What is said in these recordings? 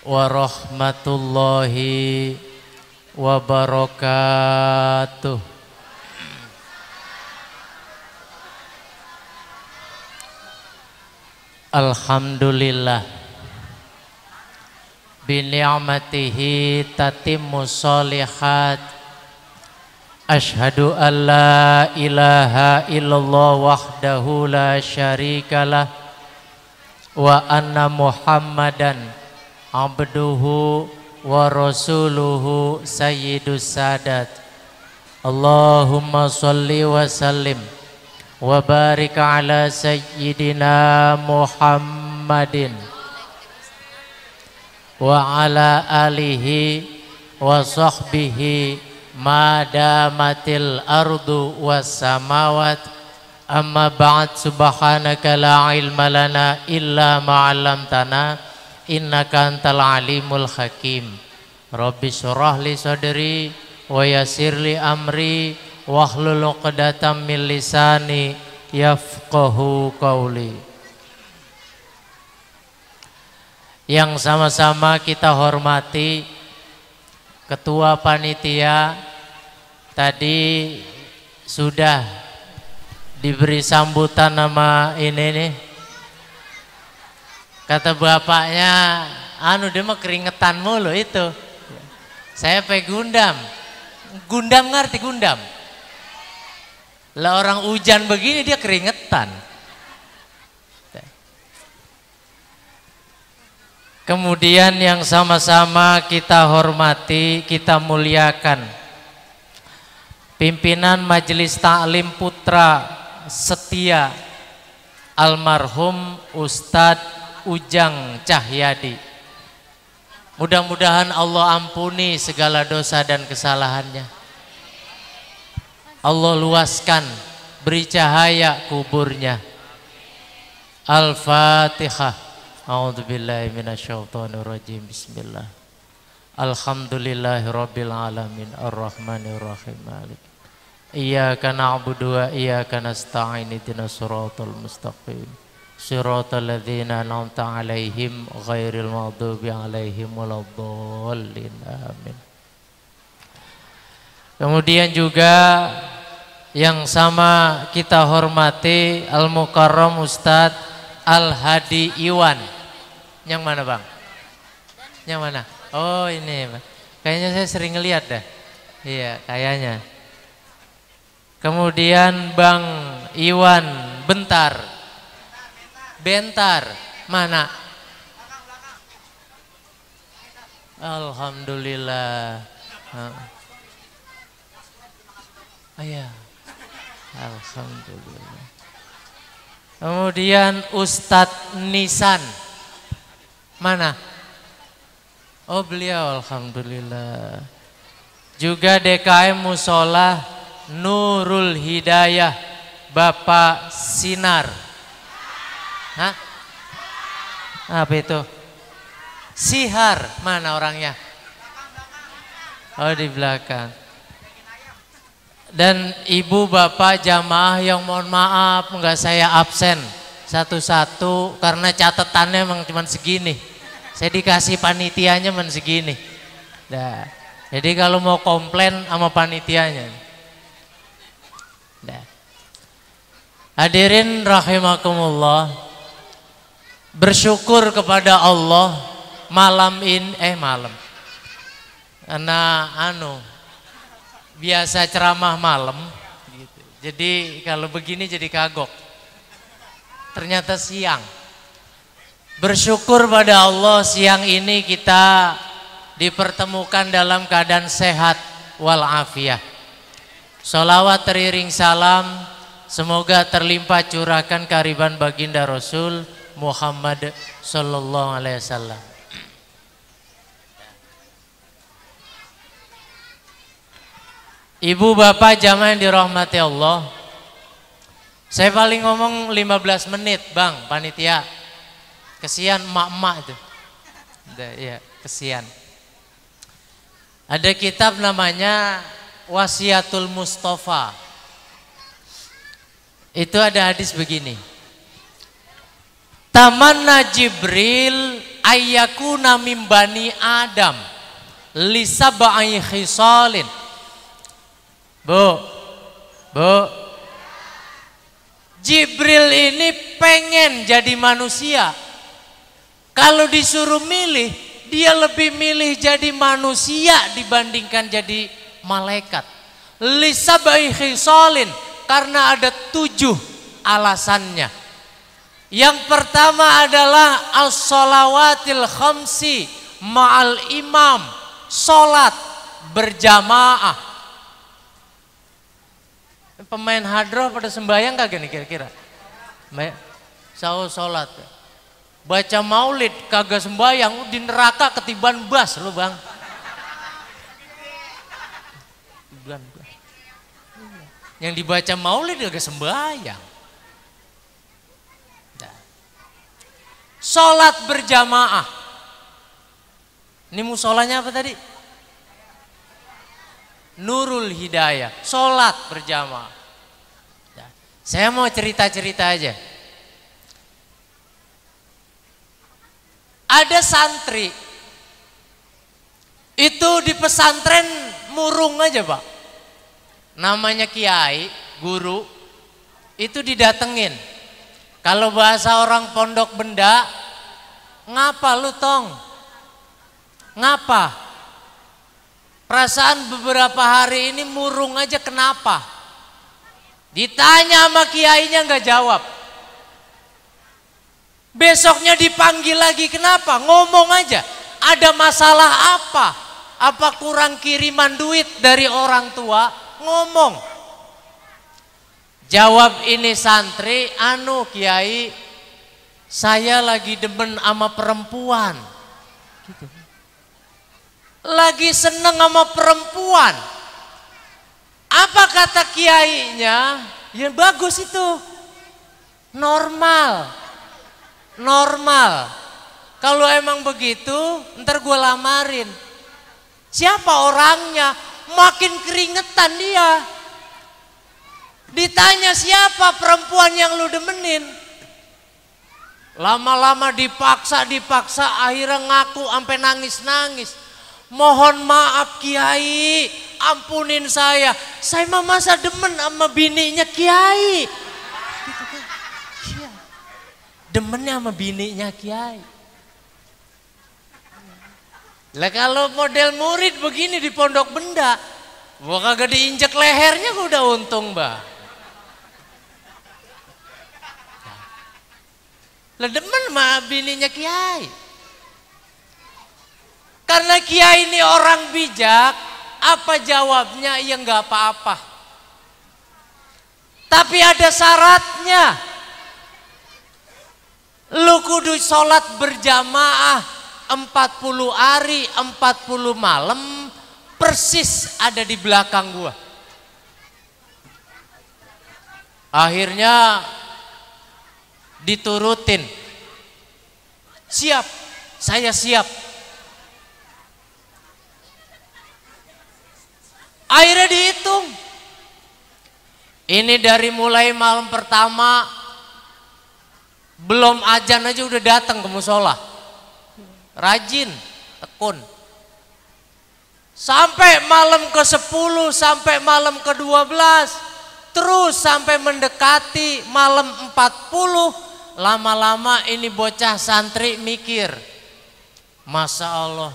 warahmatullahi wabarakatuh. Alhamdulillah bi ni'matihi tatimmu sholihat. Asyhadu an la ilaha illallah wahdahu la syarikalah wa anna Muhammadan abduhu wa rasuluhu sayyidus sadat. Allahumma sholli wa sallim wa barik ala sayyidina Muhammadin wa ala alihi wa sahbihi madamatil ardu was samawat. Amma ba'd, subhanaka la ilma lana illa ma 'allamtana innaka antal alimul hakim. Rabbi shrah li sadri wa yassir li amri wahlul 'uqdatam min lisani yafqahu qawli. Yang sama-sama kita hormati Ketua Panitia tadi sudah diberi sambutan nama ini nih. Kata bapaknya, dia mah keringetan mulu itu. Saya pe gundam. Gundam ngerti gundam? Lah orang hujan begini dia keringetan. Kemudian yang sama-sama kita hormati, kita muliakan pimpinan Majelis Ta'lim Putra Setia almarhum Ustadz Ujang Cahyadi. Mudah-mudahan Allah ampuni segala dosa dan kesalahannya. Allah luaskan, beri cahaya kuburnya. Al-Fatihah. A'udzubillahi minasyaitonirrajim. Bismillah. Alhamdulillahirabbil alamin arrahmanirrahim maliki iyyaka na'budu wa iyyaka nasta'in ihdinas siratal mustaqim siratal ladzina an'amta 'alaihim ghairil maghdubi 'alaihim waladdallin amin. Kemudian juga yang sama kita hormati Al-Mukarram Ustadz Al-Hadi Iwan. Yang mana bang? Yang mana? Oh ini bang. Kayaknya saya sering ngeliat dah. Iya kayaknya. Kemudian Bang Iwan Bentar. Mana? Alhamdulillah. Iya. Alhamdulillah. Kemudian Ustadz Nisan. Mana? Oh beliau alhamdulillah. Juga DKM Musola Nurul Hidayah Bapak Sinar. Hah? Apa itu? Sihar. Mana orangnya? Oh di belakang. Dan ibu bapak jamaah yang mohon maaf enggak saya absen satu-satu karena catatannya memang cuma segini. Saya dikasih panitianya cuma segini. Nah, jadi kalau mau komplain sama panitianya. Nah. Hadirin rahimakumullah. Bersyukur kepada Allah malam. Karena biasa ceramah malam gitu. Jadi kalau begini jadi kagok. Ternyata siang. Bersyukur pada Allah siang ini kita dipertemukan dalam keadaan sehat walafiat. Sholawat teriring salam semoga terlimpah curahkan kehadiran baginda Rasul Muhammad sallallahu alaihi wasallam. Ibu bapak jamaah yang dirahmati Allah. Saya paling ngomong 15 menit bang panitia. Kesian emak-emak itu. Ya, kesian. Ada kitab namanya Wasiatul Mustafa. Itu ada hadis begini. Tamanna Jibril ayyakuna min bani Adam li sab'i khisalin. Bu, Jibril ini pengen jadi manusia. Kalau disuruh milih, dia lebih milih jadi manusia dibandingkan jadi malaikat. Li sab'i khisalin, karena ada 7 alasannya. Yang pertama adalah as-shalawatil khamsi ma'al imam, sholat berjamaah. Pemain hadroh pada sembahyang kagak nih kira-kira? Sholat. Baca maulid kagak sembahyang, di neraka ketiban bas lo bang. Yang dibaca maulid kagak sembahyang. Sholat berjamaah. Ini musolanya apa tadi? Nurul Hidayah. Sholat berjamaah. Saya mau cerita-cerita aja. Ada santri itu di pesantren murung aja pak. Namanya kiai, guru, itu didatengin. Kalau bahasa orang pondok benda, ngapa lu tong? Ngapa? Perasaan beberapa hari ini murung aja, kenapa? Ditanya sama kiainya nggak jawab. Besoknya dipanggil lagi, kenapa? Ngomong aja. Ada masalah apa? Apa kurang kiriman duit dari orang tua? Ngomong. Jawab ini santri, anu kiai, saya lagi demen sama perempuan. Gitu. Lagi seneng sama perempuan. Apa kata kiainya? Ya bagus itu. Normal. Kalau emang begitu, ntar gue lamarin. Siapa orangnya? Makin keringetan dia. Ditanya siapa perempuan yang lu demenin. Lama-lama dipaksa, akhirnya ngaku sampai nangis-nangis. Mohon maaf kiai, ampunin saya. Saya mah masa demen sama bininya kiai. Gitu kan? Iya. Demennya sama bininya kiai. Lah kalau model murid begini di pondok benda, gua kagak diinjek lehernya gua udah untung, Mbak. Lah demen sama bininya kiai. Karena kiai ini orang bijak, apa jawabnya? Ya nggak apa-apa. Tapi ada syaratnya. Lu kudu sholat berjamaah 40 hari, 40 malam, persis ada di belakang gua. Akhirnya diturutin. Siap, saya siap. Akhirnya dihitung. Ini dari mulai malam pertama, belum azan aja udah datang ke musola. Rajin, tekun. Sampai malam ke-10, sampai malam ke-12, terus sampai mendekati malam 40. Lama-lama ini bocah santri mikir, Masya Allah,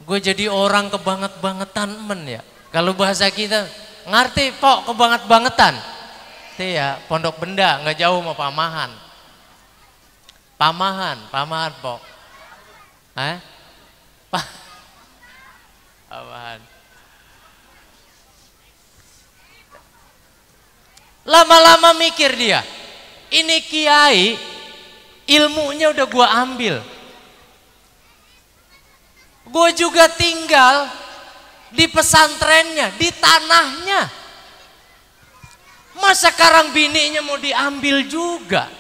gue jadi orang kebanget-bangetan men ya. Kalau bahasa kita, ngerti pok kebanget-bangetan? Itu ya pondok benda, nggak jauh sama Pamahan. Pamahan pok. Pamahan. Lama-lama mikir dia, ini kiai ilmunya udah gua ambil. Gue juga tinggal di pesantrennya, di tanahnya. Masa sekarang bininya mau diambil juga?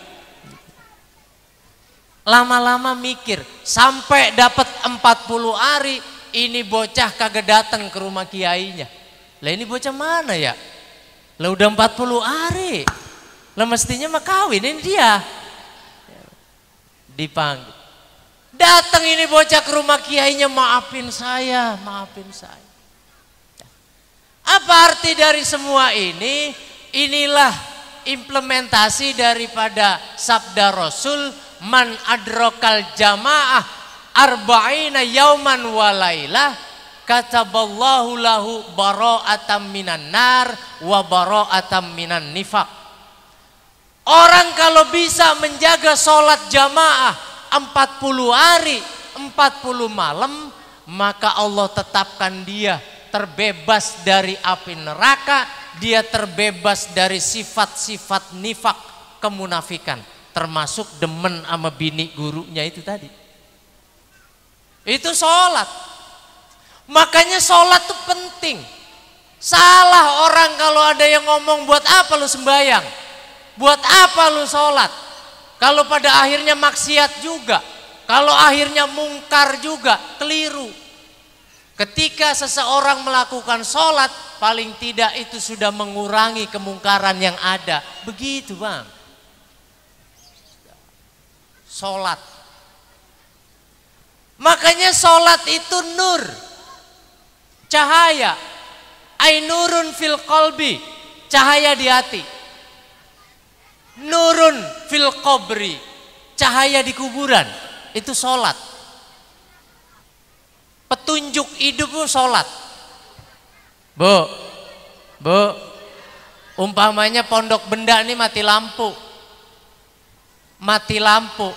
Lama-lama mikir, sampai dapat 40 hari, ini bocah kagak datang ke rumah kiainya. Lah ini bocah mana ya? Lah udah 40 hari. Lah mestinya mah kawin, ini dia. Dipanggil. Datang ini bocah ke rumah kiainya, maafin saya, maafin saya. Apa arti dari semua ini? Inilah implementasi daripada sabda Rasul, man adrokal jamaah arba'ina yauman walailah kataballahu lahu bara'atam minan nar wa bara'atam minan nifaq. Orang kalau bisa menjaga sholat jamaah 40 hari 40 malam, maka Allah tetapkan dia terbebas dari api neraka, dia terbebas dari sifat-sifat nifak, kemunafikan, termasuk demen sama bini gurunya itu tadi. Itu sholat. Makanya sholat itu penting. Salah orang kalau ada yang ngomong, buat apa lu sembahyang, buat apa lu sholat, kalau pada akhirnya maksiat juga, kalau akhirnya mungkar juga, keliru. Ketika seseorang melakukan sholat, paling tidak itu sudah mengurangi kemungkaran yang ada. Begitu bang. Sholat. Makanya sholat itu nur, cahaya. Ainurun fil qalbi, cahaya di hati. Nurun fil qabri, cahaya di kuburan. Itu sholat. Petunjuk hidup itu sholat. Bu, umpamanya pondok benda ini mati lampu. Mati lampu.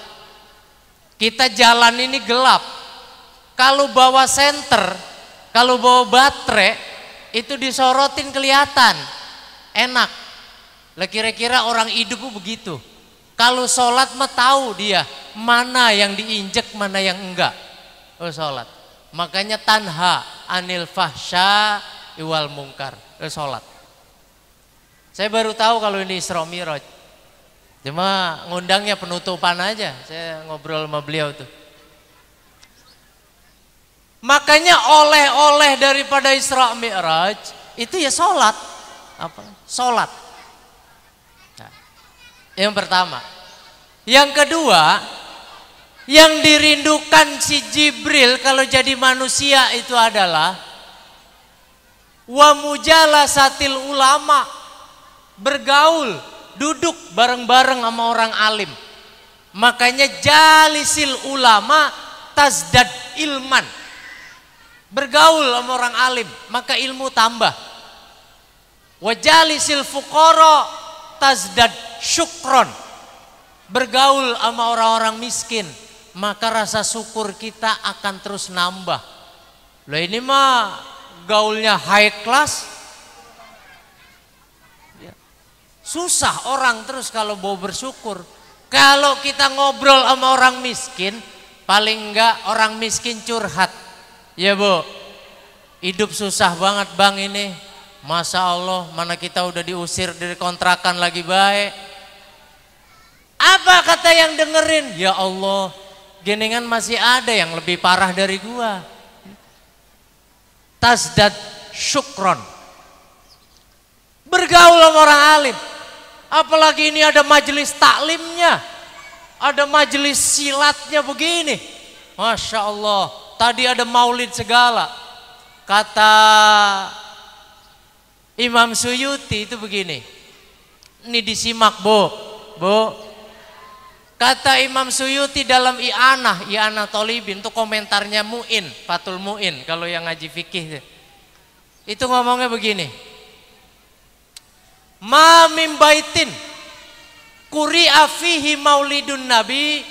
Kita jalan ini gelap. Kalau bawa senter, kalau bawa baterai, itu disorotin kelihatan. Enak. Lah kira-kira orang hidup begitu. Kalau sholat mah tahu dia mana yang diinjek, mana yang enggak. Oh sholat. Makanya tanha anil fahsya iwal mungkar. Sholat. Saya baru tahu kalau ini Isra Mi'raj. Cuma ngundangnya penutupan aja. Saya ngobrol sama beliau tuh. Makanya oleh-oleh daripada Isra Mi'raj itu ya sholat. Apa? Sholat. Nah, yang pertama. Yang kedua, yang dirindukan si Jibril kalau jadi manusia itu adalah wa mujalasatil ulama, bergaul, duduk bareng-bareng sama orang alim. Makanya jalisil ulama tazdad ilman, bergaul sama orang alim maka ilmu tambah. Wa jalisil fuqara tazdad syukron, bergaul sama orang-orang miskin maka rasa syukur kita akan terus nambah. Loh ini mah gaulnya high class. Susah orang terus kalau mau bersyukur. Kalau kita ngobrol sama orang miskin, paling enggak orang miskin curhat. Ya bu, hidup susah banget bang ini. Masya Allah, mana kita udah diusir dari kontrakan lagi baik. Apa kata yang dengerin? Ya Allah, geningan masih ada yang lebih parah dari gua. Tazdad syukron, bergaul sama orang alim. Apalagi ini ada majelis taklimnya, ada majelis silatnya begini. Masya Allah, tadi ada maulid segala. Kata Imam Suyuti itu begini. Ini disimak bu. Kata Imam Suyuti dalam I'anah Tolibin, itu komentarnya Mu'in, Fathul Mu'in kalau yang ngaji fikih. Itu ngomongnya begini. Ma min baitin quri'a fihi maulidun nabi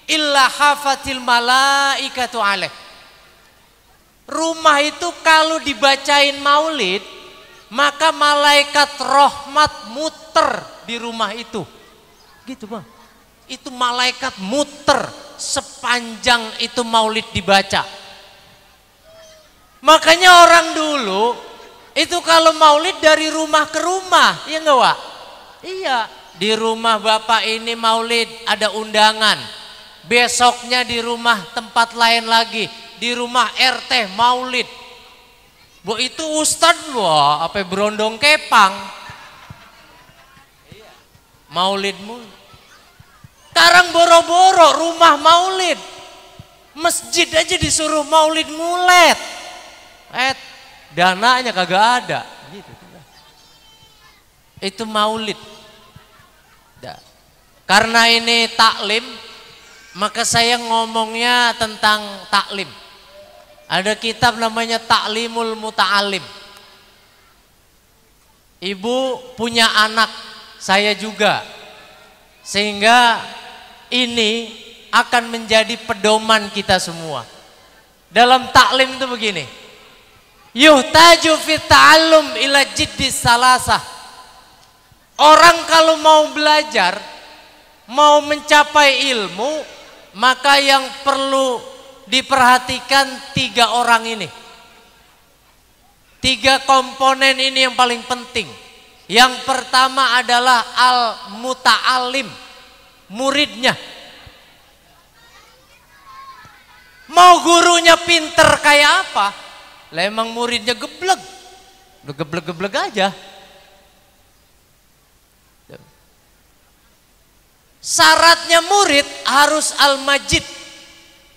illa hafatil malaikatu alaih. Rumah itu kalau dibacain maulid, maka malaikat rahmat muter di rumah itu. Gitu bang. Itu malaikat muter sepanjang itu maulid dibaca. Makanya orang dulu itu kalau maulid dari rumah ke rumah, iya enggak Wak? Iya, di rumah bapak ini maulid ada undangan. Besoknya di rumah tempat lain lagi, di rumah RT maulid. Bu itu ustadz wah, apa berondong kepang. Maulid mulu. Sekarang boro-boro rumah maulid. Masjid aja disuruh maulid ngulet. Dananya kagak ada. Gitu. Itu maulid. Karena ini taklim, maka saya ngomongnya tentang taklim. Ada kitab namanya Taklimul Muta'alim. Ibu punya anak, saya juga. Sehingga ini akan menjadi pedoman kita semua. Dalam taklim itu begini. Yuhtaju fit ta'allum ila jiddis salasah. Orang kalau mau belajar, mau mencapai ilmu, maka yang perlu diperhatikan 3 orang ini. 3 komponen ini yang paling penting. Yang pertama adalah al-muta'alim, muridnya. Mau gurunya pinter kayak apa? Lah emang muridnya geblek. Geblek-geblek aja. Syaratnya murid harus al-majid,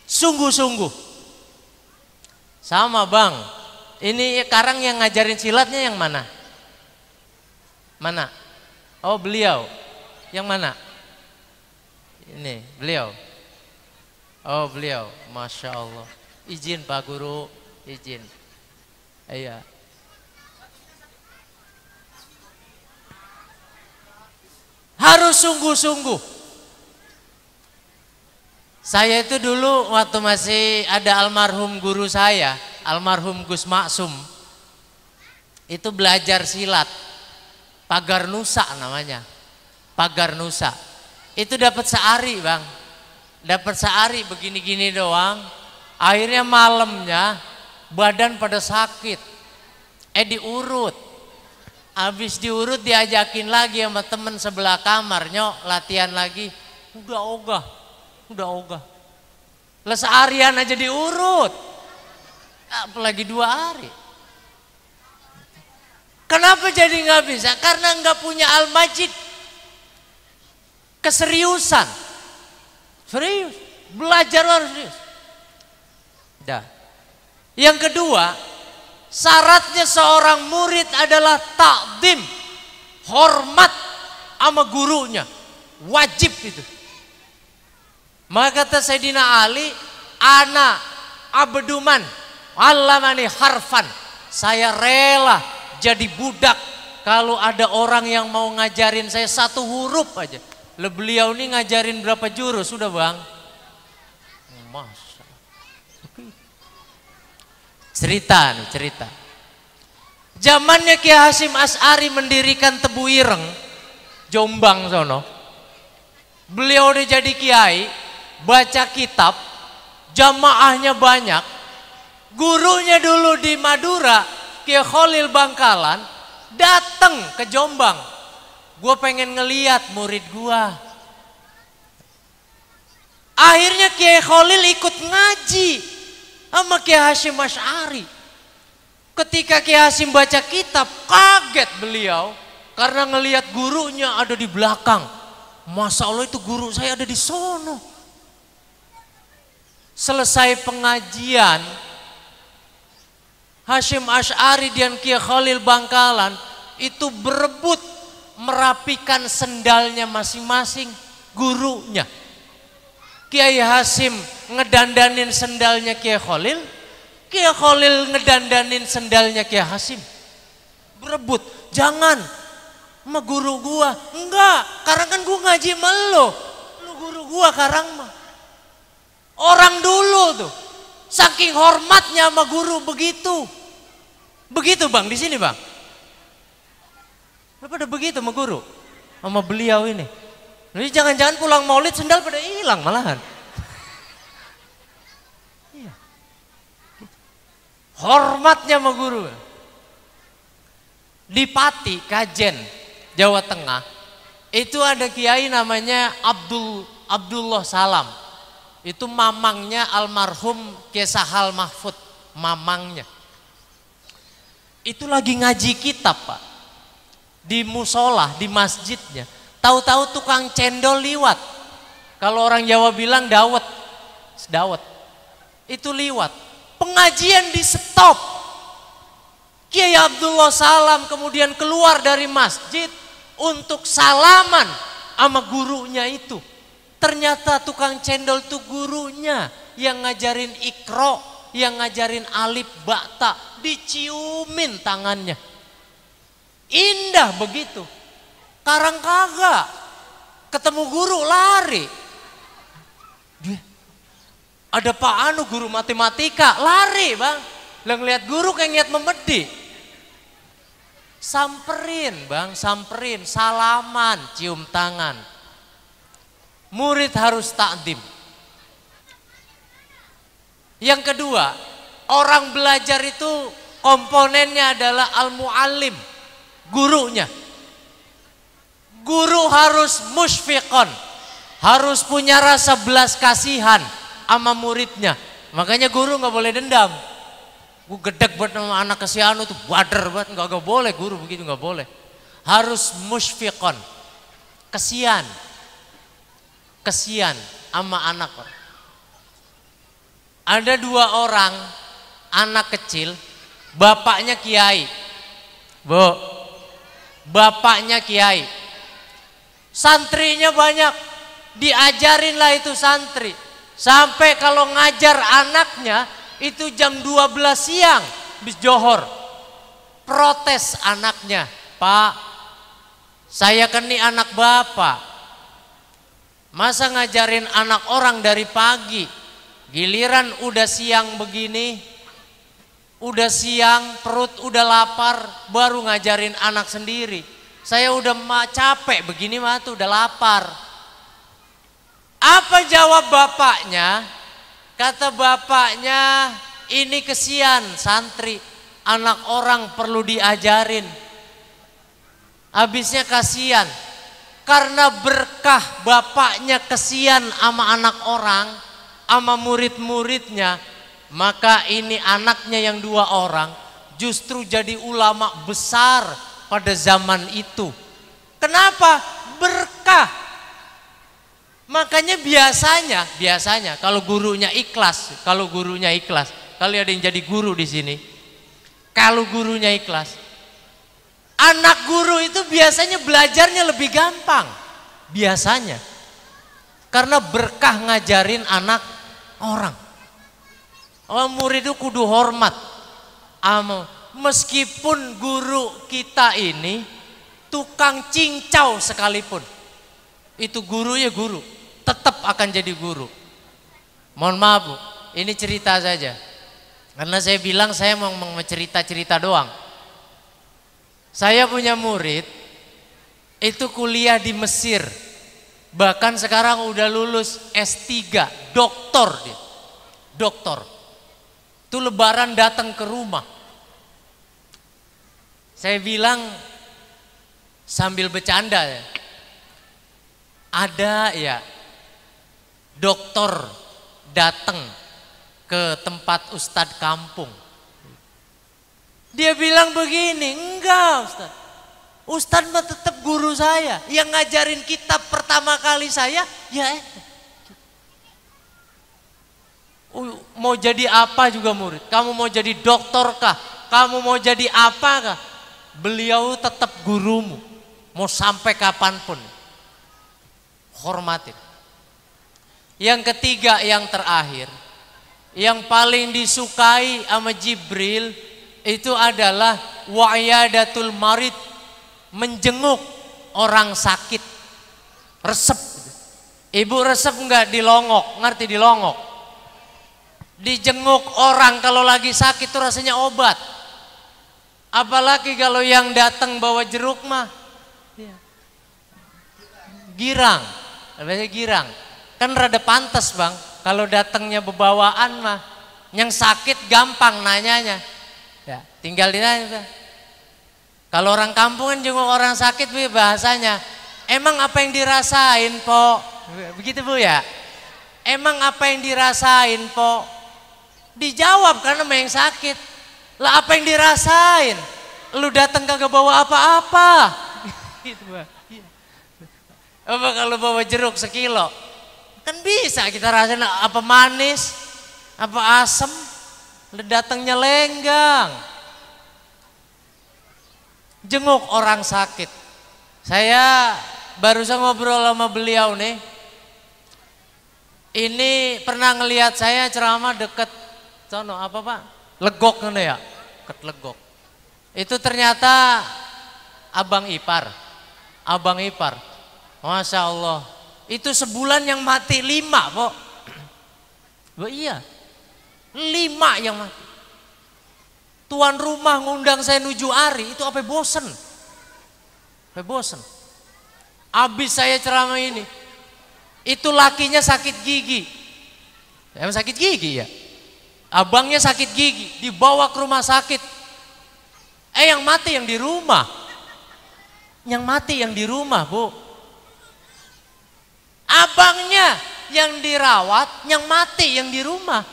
sungguh-sungguh. Sama bang, ini sekarang yang ngajarin silatnya yang mana? Mana? Oh beliau. Yang mana? Ini beliau. Oh beliau, Masya Allah. Izin Pak Guru, izin. Iya. Harus sungguh-sungguh. Saya itu dulu waktu masih ada almarhum guru saya, almarhum Gus Maksum, itu belajar silat, pagar nusa namanya, pagar nusa. Itu dapat sehari bang, dapat sehari begini-gini doang. Akhirnya malamnya badan pada sakit, diurut. Habis diurut diajakin lagi sama temen sebelah kamar, nyok latihan lagi, udah ogah. Lah seharian aja diurut, apalagi 2 hari. Kenapa jadi nggak bisa? Karena nggak punya al-majid, keseriusan, serius, belajar harus serius. Dah. Yang kedua, syaratnya seorang murid adalah takdim, hormat sama gurunya, wajib itu. Maka kata Sayyidina Ali, ana abduman allamani harfan, saya rela jadi budak kalau ada orang yang mau ngajarin saya 1 huruf aja. Lah beliau ini ngajarin berapa jurus sudah bang? Masa. Cerita. Zamannya Kiai Hasyim Asy'ari mendirikan Tebu Ireng, Jombang sono. Beliau udah jadi kiai, baca kitab, jamaahnya banyak. Gurunya dulu di Madura, Kiai Khalil Bangkalan, datang ke Jombang. Gue pengen ngeliat murid gue. Akhirnya Kiai Khalil ikut ngaji sama Kiai Hasyim Asy'ari. Ketika Kiai Hasyim baca kitab, kaget beliau karena ngelihat gurunya ada di belakang. Masya Allah, itu guru saya ada di sono. Selesai pengajian, Hasyim Asy'ari dan Kiai Khalil Bangkalan itu berebut merapikan sendalnya masing-masing gurunya. Kiai Hasyim ngedandanin sendalnya Kiai Khalil, Kiai Khalil ngedandanin sendalnya Kiai Hasyim. Berebut, jangan sama guru gua. Enggak, karena kan gua ngaji sama lu guru gua karang mah. Orang dulu tuh saking hormatnya sama guru begitu. Begitu bang di sini bang. Pada begitu sama guru, sama beliau ini. Jadi jangan-jangan pulang maulid sendal pada hilang malahan. Iya. Hormatnya sama guru. Di Pati, Kajen, Jawa Tengah, itu ada kiai namanya Abdullah Salam. Itu mamangnya almarhum Kiai Sahal Mahfud, mamangnya. Itu lagi ngaji kitab pak, di musola, di masjidnya. Tahu-tahu tukang cendol liwat. Kalau orang Jawa bilang dawet, itu liwat. Pengajian di stop. Kiai Abdullah Salam kemudian keluar dari masjid untuk salaman sama gurunya itu. Ternyata tukang cendol itu gurunya yang ngajarin Iqra, yang ngajarin alif ba'ta, diciumin tangannya. Indah begitu. Sekarang kagak. Ketemu guru lari. Ada Pak Anu guru matematika, lari bang. Lah ngeliat guru kayak ngeliat memedi. Samperin bang, samperin, salaman, cium tangan. Murid harus takdim. Yang kedua, orang belajar itu komponennya adalah al-muallim, gurunya. Guru harus musyfiqon, harus punya rasa belas kasihan sama muridnya. Makanya guru nggak boleh dendam. Gue gedek buat sama anak kesianu tuh bader banget, nggak boleh guru begitu, nggak boleh. Harus musyfiqon, kesian sama anak. Ada 2 orang anak kecil, bapaknya kiai, bu, bapaknya kiai, santrinya banyak, diajarinlah itu santri, sampai kalau ngajar anaknya itu jam 12 siang, bis johor, protes anaknya, Pak, saya kan nih anak bapak, masa ngajarin anak orang dari pagi, giliran udah siang begini, udah siang perut udah lapar, baru ngajarin anak sendiri. Saya udah capek begini mah tuh udah lapar. Apa jawab bapaknya? Kata bapaknya, ini kesian santri, anak orang perlu diajarin. Habisnya kasihan. Karena berkah bapaknya kesian sama anak orang, sama murid-muridnya, maka ini anaknya yang 2 orang justru jadi ulama besar pada zaman itu. Kenapa? Berkah. Makanya biasanya kalau gurunya ikhlas, kalau ada yang jadi guru di sini, kalau gurunya ikhlas, anak guru itu biasanya belajarnya lebih gampang. Biasanya. Karena berkah ngajarin anak orang. Murid itu kudu hormat. Meskipun guru kita ini tukang cincau sekalipun, itu gurunya guru, tetap akan jadi guru. Mohon maaf Bu, ini cerita saja. Karena saya bilang saya mau cerita-cerita doang. Saya punya murid itu kuliah di Mesir, bahkan sekarang udah lulus S3, doktor dia, doktor. Itu lebaran datang ke rumah. Saya bilang sambil bercanda ya, ada ya dokter datang ke tempat ustadz kampung. Dia bilang begini, enggak ustadz, ustadz mah tetap guru saya, yang ngajarin kitab pertama kali saya ya mau jadi apa juga murid. Kamu mau jadi dokter kah? Kamu mau jadi apa kah? Beliau tetap gurumu, mau sampai kapanpun. Hormatin. Yang ketiga, yang terakhir, yang paling disukai sama Jibril itu adalah wa'iyadatul marid, menjenguk orang sakit. Resep. Ibu resep enggak dilongok, ngerti dilongok? Dijenguk orang kalau lagi sakit itu rasanya obat. Apalagi kalau yang datang bawa jeruk mah girang, biasanya girang. Kan rada pantas bang, kalau datangnya bebawaan mah, yang sakit gampang nanyanya, ya, tinggal ditanya. Kalau orang kampung kan jenguk orang sakit bahasanya, emang apa yang dirasain po? Begitu Bu ya? Emang apa yang dirasain po? Dijawab karena sama yang sakit. Lah apa yang dirasain? Lu datang kagak bawa apa-apa. Gitu Bang. Apa kalau bawa jeruk 1 kilo? Kan bisa kita rasain apa manis, Apa asem? Datangnya lenggang. Jenguk orang sakit. Saya barusan ngobrol sama beliau nih. Ini pernah ngelihat saya ceramah deket sono apa Pak? Legok ngono ya? Deket Legok. Itu ternyata abang ipar. Abang ipar. Masya Allah. Itu sebulan yang mati 5 Pak. Oh iya. 5 yang mati. Tuan rumah ngundang saya nuju ari itu apa bosen. Apa bosen. Habis saya ceramah ini. Itu lakinya sakit gigi. Emang sakit gigi ya? Abangnya sakit gigi, dibawa ke rumah sakit. Yang mati yang di rumah. Yang mati yang di rumah, Bu. Abangnya yang dirawat, yang mati yang di rumah.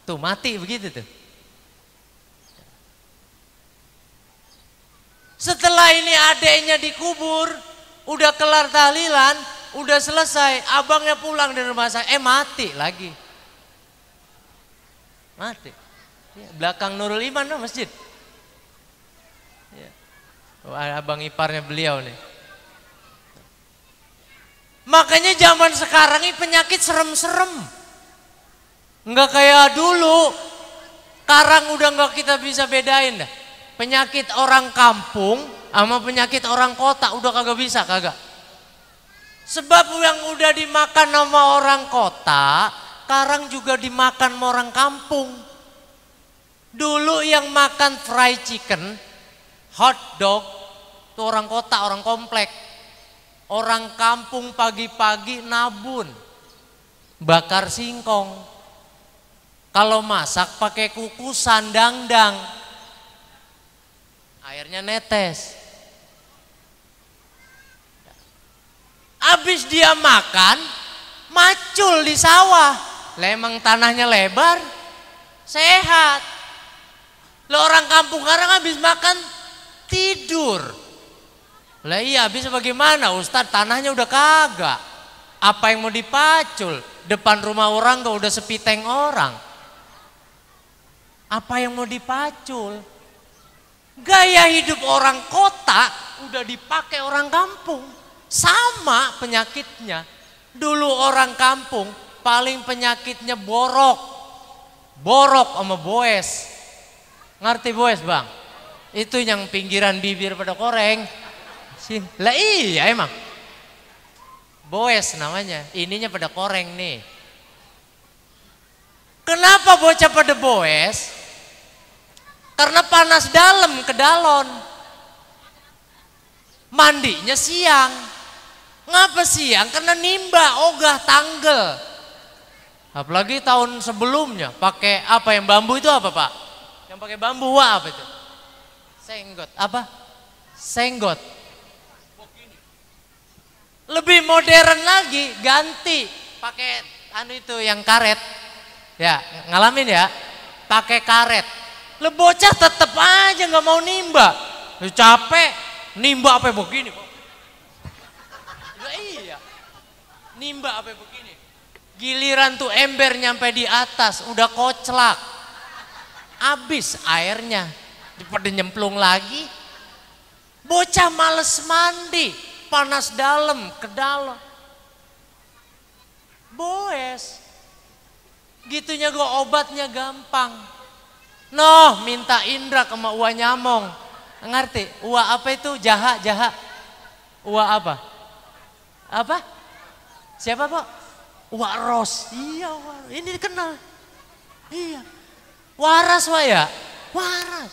Tuh mati begitu tuh. Setelah ini adeknya dikubur, udah kelar tahlilan, udah selesai, abangnya pulang dari rumah sakit, mati lagi. Mati. Ya, belakang Nurul Iman no, masjid. Ya. Oh, abang iparnya beliau nih. Makanya zaman sekarang ini penyakit serem-serem. Enggak kayak dulu. Sekarang udah enggak kita bisa bedain dah. Penyakit orang kampung sama penyakit orang kota udah kagak bisa, kagak. Sebab yang udah dimakan sama orang kota, sekarang juga dimakan sama orang kampung. Dulu yang makan fried chicken, hot dog, itu orang kota, orang komplek. Orang kampung pagi-pagi nabun, bakar singkong. Kalau masak pakai kukusan dangdang. Airnya netes. Habis dia makan, macul di sawah. Lemang tanahnya lebar, sehat. Lo orang kampung sekarang habis makan tidur. Lah iya, habis bagaimana Ustadz, tanahnya udah kagak. Apa yang mau dipacul? Depan rumah orang gak udah sepiteng orang. Apa yang mau dipacul? Gaya hidup orang kota udah dipakai orang kampung. Sama penyakitnya. Dulu orang kampung paling penyakitnya borok. Borok sama boes. Ngerti boes Bang? Itu yang pinggiran bibir pada koreng. Lah iya emang. Boes namanya. Ininya pada koreng nih. Kenapa bocah pada boes? Karena panas dalam ke dalon. Mandinya siang. Ngapa siang? Karena nimba, ogah, tanggel. Apalagi tahun sebelumnya pakai apa yang bambu itu apa Pak? Yang pakai bambu apa itu? Senggot. Apa? Senggot. Lebih modern lagi, ganti pakai anu itu yang karet. Ya, ngalamin ya? Pakai karet. Le bocah tetep aja nggak mau nimba. Capek, nimba apa begini? Lah iya. Nimba apa begini? Giliran tuh ember nyampe di atas, udah koclak. Habis airnya. Pada nyemplung lagi. Bocah males mandi, panas dalam ke dalam. Boes. Gitunya gua obatnya gampang. Noh, minta Indra sama Uwa Nyamong. Ngerti? Uwa apa itu? Jaha, jaha. Uwa apa? Apa? Siapa Pak? Uwa Ros. Iya, ini dikenal. Iya. Waras Wak ya? Waras.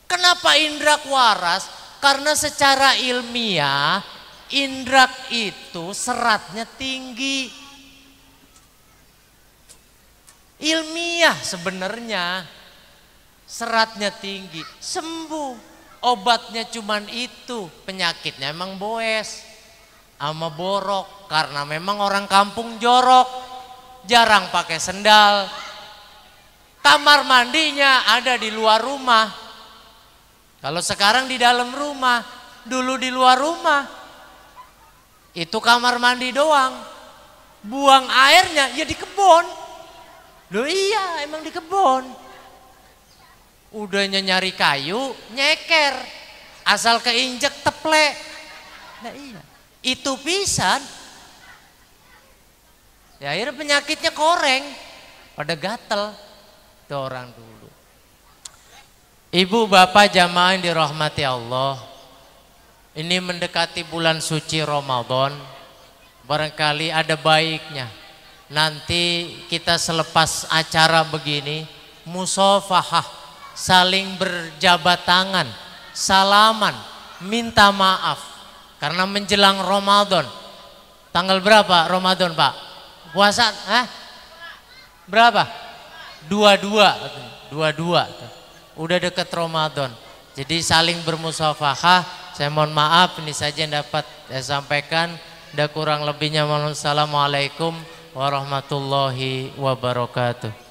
Kenapa Indra waras? Karena secara ilmiah indrak itu seratnya tinggi. Ilmiah sebenarnya. Seratnya tinggi, sembuh. Obatnya cuman itu, penyakitnya emang boes sama borok. Karena memang orang kampung jorok, jarang pakai sendal. Kamar mandinya ada di luar rumah. Kalau sekarang di dalam rumah, dulu di luar rumah. Itu kamar mandi doang. Buang airnya ya di kebun. Loh iya, emang di kebun. Udahnya nyari kayu, nyeker. Asal keinjek teplek. Nah iya, itu pisan. Ya akhirnya penyakitnya koreng, pada gatel. Itu orang dulu. Ibu bapak jamaah yang dirahmati Allah. Ini mendekati bulan suci Ramadan. Barangkali ada baiknya nanti kita selepas acara begini musafahah, saling berjabat tangan, salaman, minta maaf karena menjelang Ramadan. Tanggal berapa Ramadan Pak? Puasa? Berapa? 22. Udah deket Ramadan. Jadi saling bermusafahah. Saya mohon maaf, ini saja yang dapat saya sampaikan. Dan kurang lebihnya, assalamualaikum warahmatullahi wabarakatuh.